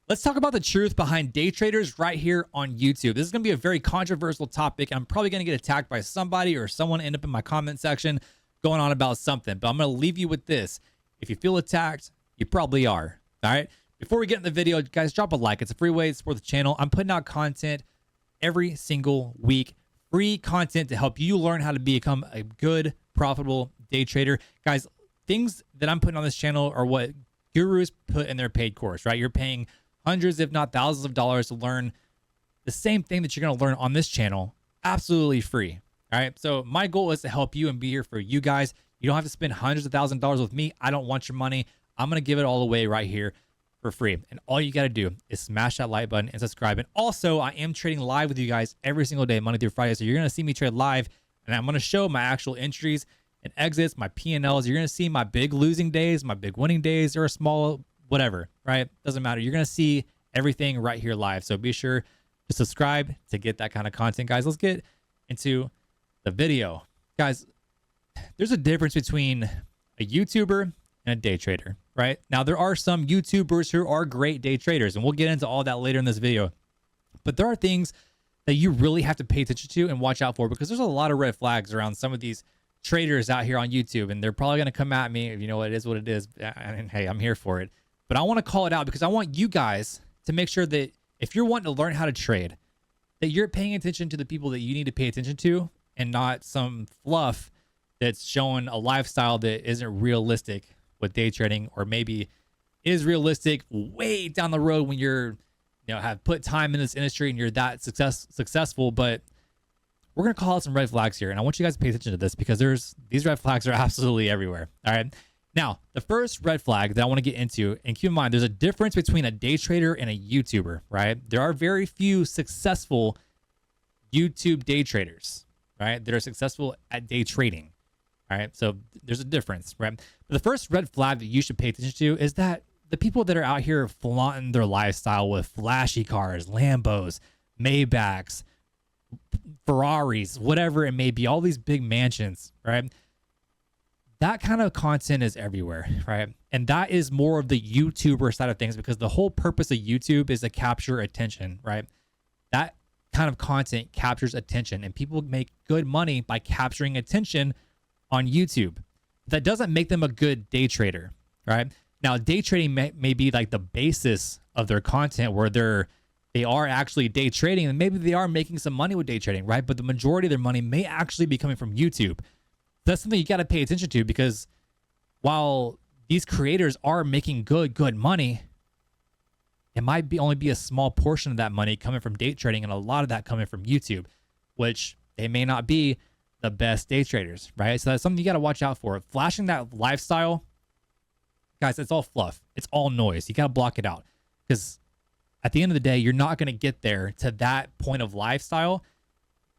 Let's talk about the truth behind day traders right here on YouTube. This is going to be a very controversial topic. I'm probably going to get attacked by somebody or someone end up in my comment section going on about something, but I'm going to leave you with this. If you feel attacked, you probably are. All right. Before we get in the video, guys, drop a like. It's a free way to support the channel. I'm putting out content every single week, free content to help you learn how to become a good, profitable day trader. Guys, things that I'm putting on this channel are what gurus put in their paid course, right? You're paying hundreds, if not thousands of dollars to learn the same thing that you're going to learn on this channel absolutely free. All right. So my goal is to help you and be here for you guys. You don't have to spend hundreds of thousands of dollars with me. I don't want your money. I'm going to give it all away right here for free. And all you got to do is smash that like button and subscribe. And also, I am trading live with you guys every single day, Monday through Friday. So you're going to see me trade live, and I'm going to show my actual entries and exits, my P&Ls. You're going to see my big losing days, my big winning days, or a small whatever, right? Doesn't matter. You're going to see everything right here live. So be sure to subscribe to get that kind of content, guys. Let's get into the video. Guys, there's a difference between a YouTuber and a day trader, right? Now, there are some YouTubers who are great day traders, and we'll get into all that later in this video. But there are things that you really have to pay attention to and watch out for, because there's a lot of red flags around some of these traders out here on YouTube, and they're probably going to come at me. You know, it is what it is. And hey, I'm here for it. But I want to call it out because I want you guys to make sure that if you're wanting to learn how to trade, that you're paying attention to the people that you need to pay attention to, and not some fluff that's showing a lifestyle that isn't realistic with day trading, or maybe is realistic way down the road when you're, have put time in this industry and you're that successful. But we're going to call out some red flags here, and I want you guys to pay attention to this because these red flags are absolutely everywhere. All right. Now, the first red flag that I want to get into, and keep in mind, there's a difference between a day trader and a YouTuber, right? There are very few successful YouTube day traders, right, that are successful at day trading. All right. So there's a difference, right? But the first red flag that you should pay attention to is that the people that are out here flaunting their lifestyle with flashy cars, Lambos, Maybachs, Ferraris, whatever it may be, all these big mansions, right? That kind of content is everywhere, right? And that is more of the YouTuber side of things, because the whole purpose of YouTube is to capture attention, right? That kind of content captures attention, and people make good money by capturing attention on YouTube. That doesn't make them a good day trader, right? Now, day trading may be like the basis of their content, where they are actually day trading, and maybe they are making some money with day trading, right? But the majority of their money may actually be coming from YouTube. That's something you got to pay attention to, because while these creators are making good money, it might only be a small portion of that money coming from day trading, and a lot of that coming from YouTube, which they may not be the best day traders, right? So that's something you got to watch out for. Flashing that lifestyle, guys, it's all fluff. It's all noise. You got to block it out, because at the end of the day, you're not going to get there to that point of lifestyle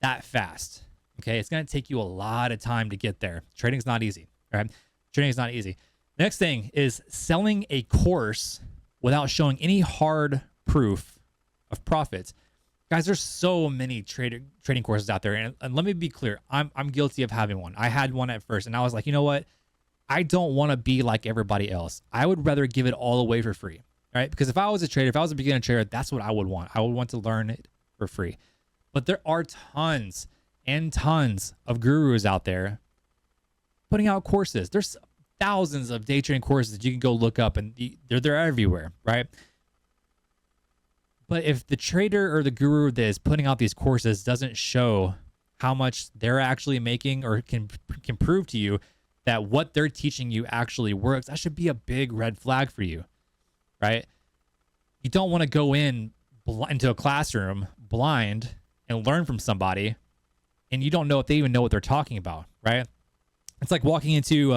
that fast. Okay, it's going to take you a lot of time to get there. Trading's not easy, right? Trading is not easy. Next thing is selling a course without showing any hard proof of profits. Guys, there's so many trading courses out there, and let me be clear. I'm guilty of having one. I had one at first, and I was like, you know what? I don't want to be like everybody else. I would rather give it all away for free, right? Because if I was a trader, if I was a beginner trader, that's what I would want. I would want to learn it for free. But there are tons and tons of gurus out there putting out courses. There's thousands of day trading courses that you can go look up, and they're everywhere, right? But if the trader or the guru that is putting out these courses doesn't show how much they're actually making, or can prove to you that what they're teaching you actually works, that should be a big red flag for you, right? You don't want to go into a classroom blind and learn from somebody, and you don't know if they even know what they're talking about, right? It's like walking into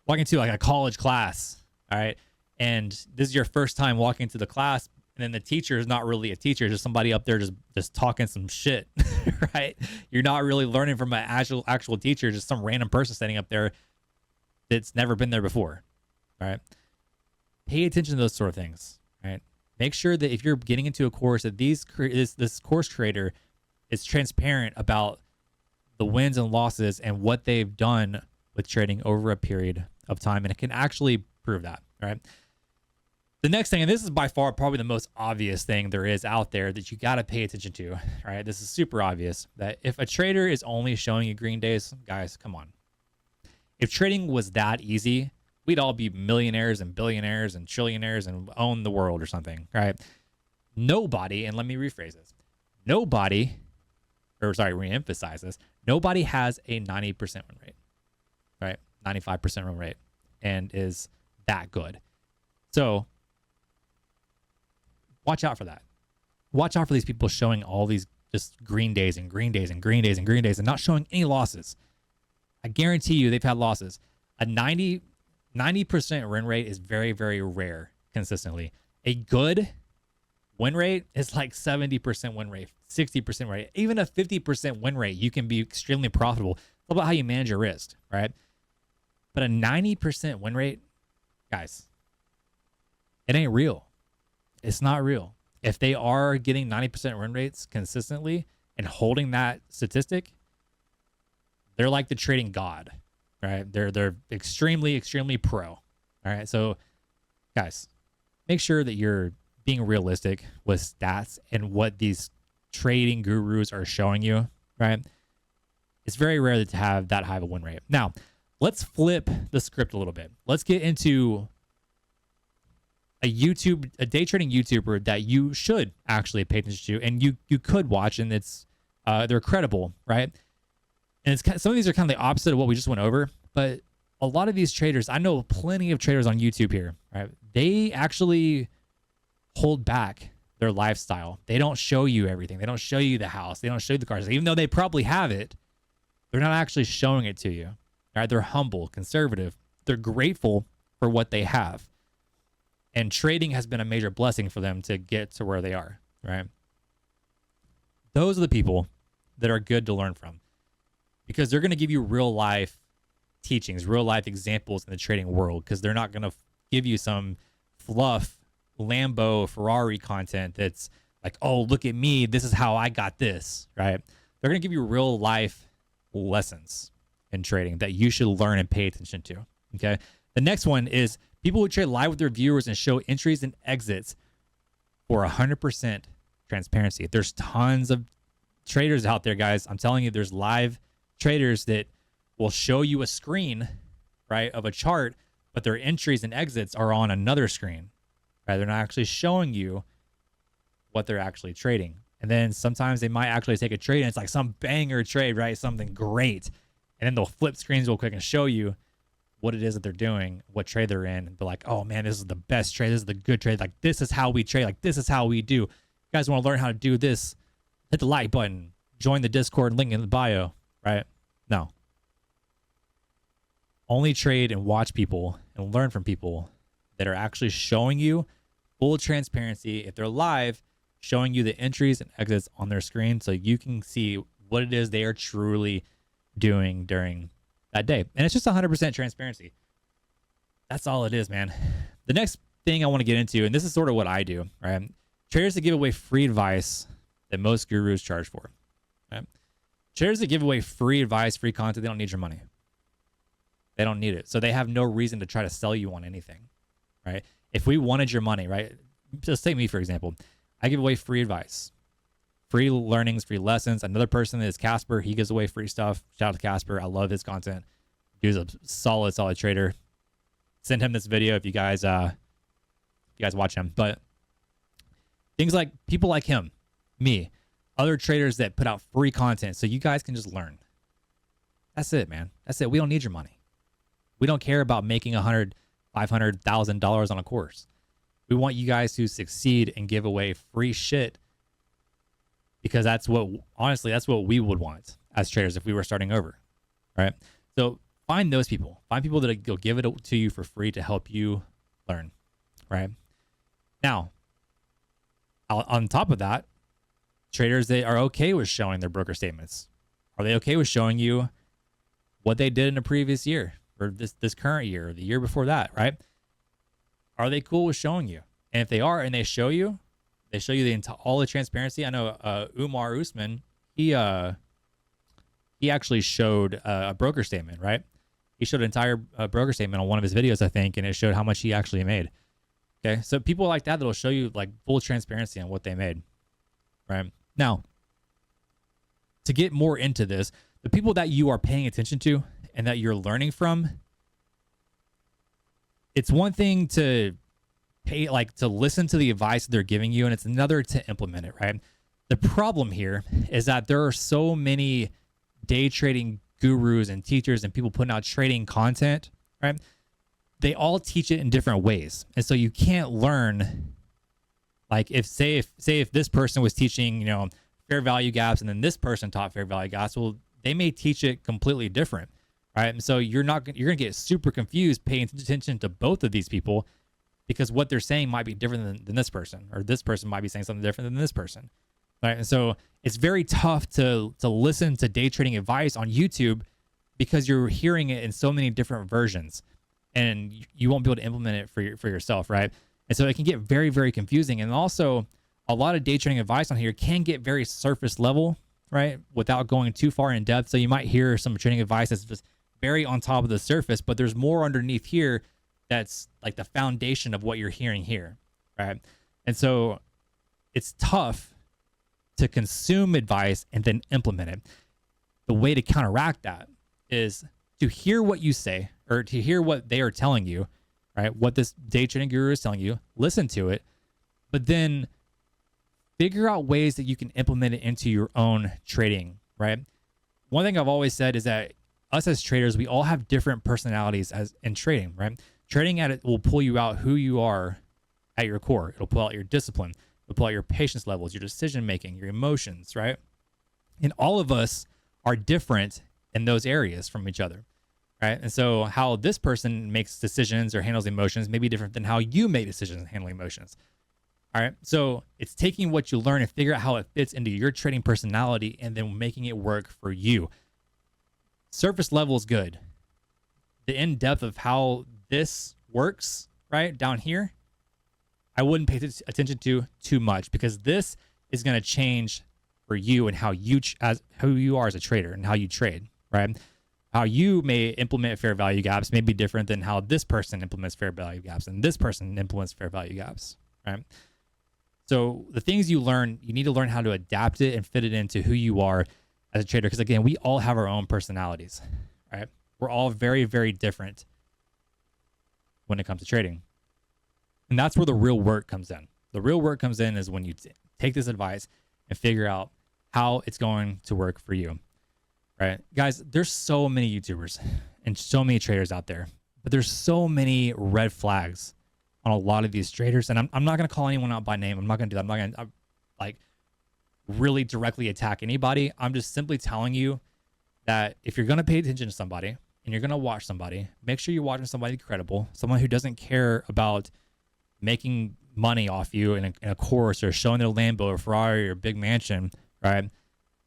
like a college class, all right? And this is your first time walking into the class, and then the teacher is not really a teacher, just somebody up there just talking some shit, right? You're not really learning from an actual teacher, just some random person standing up there that's never been there before, all right? Pay attention to those sort of things, right? Make sure that if you're getting into a course, that this course creator is transparent about the wins and losses and what they've done with trading over a period of time, and it can actually prove that, right? The next thing, and this is by far probably the most obvious thing there is out there that you got to pay attention to, right? This is super obvious that if a trader is only showing you green days, guys, come on. If trading was that easy, we'd all be millionaires and billionaires and trillionaires and own the world or something, right? Nobody, and let me rephrase this, reemphasize this, nobody has a 90% win rate, right? 95% win rate and is that good. So watch out for that. Watch out for these people showing all these just green days and green days and green days and green days and not showing any losses. I guarantee you they've had losses. A 90% win rate is very, very rare consistently. A good win rate is like 70% win rate, 60% rate, even a 50% win rate. You can be extremely profitable. It's all about how you manage your risk, right? But a 90% win rate, guys, it ain't real. It's not real. If they are getting 90% win rates consistently and holding that statistic, they're like the trading god, right? They're extremely, extremely pro. All right. So guys, make sure that you're being realistic with stats and what these trading gurus are showing you, right? It's very rare to have that high of a win rate. Now, let's flip the script a little bit. Let's get into a day trading YouTuber that you should actually pay attention to, and you could watch, and it's they're credible, right? And it's some of these are kind of the opposite of what we just went over, but a lot of these traders, I know plenty of traders on YouTube here, right? They actually hold back their lifestyle. They don't show you everything. They don't show you the house. They don't show you the cars. Even though they probably have it, they're not actually showing it to you. Right? They're humble, conservative. They're grateful for what they have. And trading has been a major blessing for them to get to where they are, right? Those are the people that are good to learn from because they're going to give you real life teachings, real life examples in the trading world, because they're not going to give you some fluff Lambo Ferrari content that's like, oh, look at me, this is how I got this, right? They're going to give you real life lessons in trading that you should learn and pay attention to. Okay. The next one is people who trade live with their viewers and show entries and exits for 100% transparency. There's tons of traders out there, guys. I'm telling you, there's live traders that will show you a screen, right, of a chart, but their entries and exits are on another screen, right? They're not actually showing you what they're actually trading. And then sometimes they might actually take a trade and it's like some banger trade, right? Something great. And then they'll flip screens real quick and show you what it is that they're doing, what trade they're in. And they're like, oh man, this is the best trade. This is the good trade. Like, this is how we trade. Like, this is how we do. If you guys want to learn how to do this, hit the like button, join the Discord link in the bio, right? No. Only trade and watch people and learn from people that are actually showing you full transparency. If they're live, showing you the entries and exits on their screen so you can see what it is they are truly doing during that day. And it's just 100% transparency. That's all it is, man. The next thing I want to get into, and this is sort of what I do, right? Traders that give away free advice that most gurus charge for, right? Traders that give away free advice, free content, they don't need your money. They don't need it. So they have no reason to try to sell you on anything, right? If we wanted your money, right? Just take me, for example. I give away free advice, free learnings, free lessons. Another person is Casper. He gives away free stuff. Shout out to Casper. I love his content. He's a solid trader. Send him this video if you guys watch him. But things like people like him, me, other traders that put out free content so you guys can just learn. That's it, man. That's it. We don't need your money. We don't care about making $100,000, $500,000 on a course. We want you guys to succeed and give away free shit because that's what we would want as traders if we were starting over, right? So find those people. Find people that will give it to you for free to help you learn, right? Now, on top of that, traders that are okay with showing their broker statements. Are they okay with showing you what they did in the previous year or this current year or the year before that, right? Are they cool with showing you? And if they are and they show you all the transparency. I know Umar Usman, he actually showed a broker statement, right? He showed an entire broker statement on one of his videos, I think, and it showed how much he actually made. Okay. So people like that, that'll show you like full transparency on what they made. Right. Now, to get more into this, the people that you are paying attention to and that you're learning from, it's one thing to to listen to the advice they're giving you, and it's another to implement it, right? The problem here is that there are so many day trading gurus and teachers and people putting out trading content, right? They all teach it in different ways. And so you can't learn, like if this person was teaching, you know, fair value gaps, and then this person taught fair value gaps, well, they may teach it completely different, right? And so you're going to get super confused paying attention to both of these people, because what they're saying might be different than this person, or this person might be saying something different than this person, right? And so it's very tough to listen to day trading advice on YouTube because you're hearing it in so many different versions, and you won't be able to implement it for yourself, right? And so it can get very, very confusing. And also, a lot of day trading advice on here can get very surface level, right, without going too far in depth. So you might hear some trading advice that's just very on top of the surface, but there's more underneath here that's like the foundation of what you're hearing here, right? And so it's tough to consume advice and then implement it. The way to counteract that is to hear what you say, or to hear what they are telling you, right? What this day trading guru is telling you, listen to it, but then figure out ways that you can implement it into your own trading, right? One thing I've always said is that us as traders, we all have different personalities as in trading, right? Trading at it will pull you out who you are at your core. It'll pull out your discipline. It'll pull out your patience levels, your decision making, your emotions, right? And all of us are different in those areas from each other, right? And so how this person makes decisions or handles emotions may be different than how you make decisions and handle emotions. All right. So it's taking what you learn and figure out how it fits into your trading personality and then making it work for you. Surface level is good. The in-depth of how this works, right, down here, I wouldn't pay attention to too much, because this is going to change for you and who you are as a trader and how you trade, right? How you may implement fair value gaps may be different than how this person implements fair value gaps and this person implements fair value gaps, right? So the things you learn, you need to learn how to adapt it and fit it into who you are as a trader. Because again, we all have our own personalities, right? We're all very, very different when it comes to trading. And that's where the real work comes in. The real work comes in is when you take this advice and figure out how it's going to work for you, right? Guys, there's so many YouTubers and so many traders out there, but there's so many red flags on a lot of these traders. And I'm not going to call anyone out by name. I'm not going to do that. I'm not going to like really directly attack anybody. I'm just simply telling you that if you're going to pay attention to somebody and you're going to watch somebody, make sure you're watching somebody credible, someone who doesn't care about making money off you in a course, or showing their Lambo or Ferrari or big mansion, right?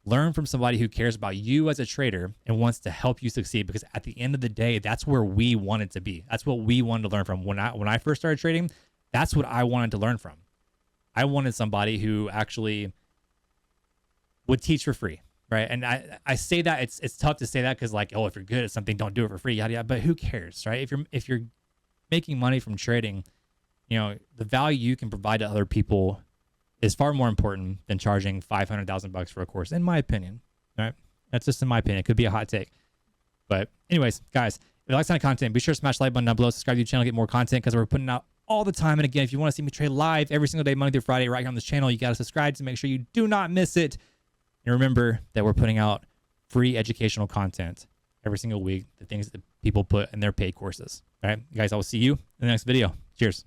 Learn from somebody who cares about you as a trader and wants to help you succeed, because at the end of the day, that's where we wanted to be. That's what we wanted to learn from. When I first started trading, that's what I wanted to learn from. I wanted somebody who actually would teach for free, right? And I say that it's tough to say that because, like, oh, if you're good at something, don't do it for free, yada yada. But who cares, right? If you're making money from trading, you know, the value you can provide to other people is far more important than charging $500,000 for a course, in my opinion. All right, that's just in my opinion. It could be a hot take, but anyways, guys, if you like this kind of content, be sure to smash the like button down below, subscribe to the channel, get more content, because we're putting out all the time. And again, if you want to see me trade live every single day, Monday through Friday, right here on this channel, you got to subscribe to make sure you do not miss it. And remember that we're putting out free educational content every single week, the things that people put in their paid courses. All right, guys, I will see you in the next video. Cheers.